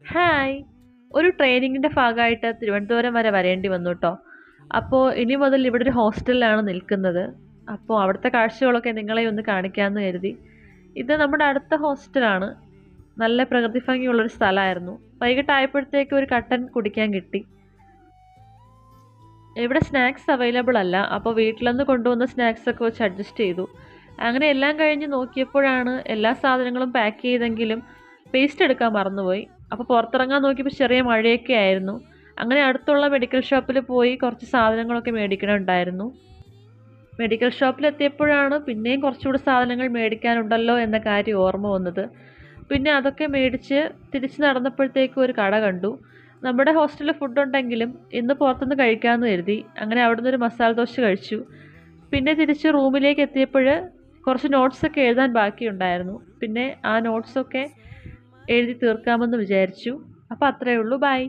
Hi. ഒരു ട്രെയിനിങ്ങിന്റെ ഭാഗമായിട്ട് തിരുവനന്തപുരം വരെ വരേണ്ടി വന്നു കേട്ടോ. അപ്പോൾ ഇനി മുതൽ ഇവിടെ ഒരു ഹോസ്റ്റലിലാണ് നിൽക്കുന്നത്. അപ്പോൾ അവിടുത്തെ കാഴ്ചകളൊക്കെ നിങ്ങളെ ഒന്ന് കാണിക്കാമെന്ന് കരുതി. ഇത് നമ്മുടെ അടുത്ത ഹോസ്റ്റലാണ്. നല്ല പ്രകൃതി ഭംഗിയുള്ളൊരു സ്ഥലമായിരുന്നു. വൈകിട്ടായപ്പോഴത്തേക്ക് ഒരു കട്ടൻ കുടിക്കാൻ കിട്ടി. ഇവിടെ സ്നാക്സ് അവൈലബിൾ അല്ല. അപ്പോൾ വീട്ടിൽ നിന്ന് കൊണ്ടുവന്ന സ്നാക്സ് ഒക്കെ വെച്ച് അഡ്ജസ്റ്റ് ചെയ്തു. അങ്ങനെ എല്ലാം കഴിഞ്ഞ് നോക്കിയപ്പോഴാണ് എല്ലാ സാധനങ്ങളും പാക്ക് ചെയ്തെങ്കിലും പേസ്റ്റ് എടുക്കാൻ മറന്നുപോയി. അപ്പോൾ പുറത്തിറങ്ങാൻ നോക്കിയപ്പോൾ ചെറിയ മഴയൊക്കെ ആയിരുന്നു. അങ്ങനെ അടുത്തുള്ള മെഡിക്കൽ ഷോപ്പിൽ പോയി കുറച്ച് സാധനങ്ങളൊക്കെ മേടിക്കണമുണ്ടായിരുന്നു. മെഡിക്കൽ ഷോപ്പിലെത്തിയപ്പോഴാണ് പിന്നെയും കുറച്ചുകൂടി സാധനങ്ങൾ മേടിക്കാനുണ്ടല്ലോ എന്ന കാര്യം ഓർമ്മ വന്നത്. പിന്നെ അതൊക്കെ മേടിച്ച് തിരിച്ച് നടന്നപ്പോഴത്തേക്കും ഒരു കട കണ്ടു. നമ്മുടെ ഹോസ്റ്റലിൽ ഫുഡ് ഉണ്ടെങ്കിലും ഇന്ന് പുറത്തുനിന്ന് കഴിക്കാമെന്ന് കരുതി. അങ്ങനെ അവിടുന്ന് ഒരു മസാല ദോശ കഴിച്ചു. പിന്നെ തിരിച്ച് റൂമിലേക്ക് എത്തിയപ്പോൾ കുറച്ച് നോട്ട്സൊക്കെ എഴുതാൻ ബാക്കിയുണ്ടായിരുന്നു. പിന്നെ ആ നോട്ട്സൊക്കെ എഴുതി തീർക്കാമെന്ന് വിചാരിച്ചു. അപ്പോൾ അത്രയേ ഉള്ളൂ. ബൈ.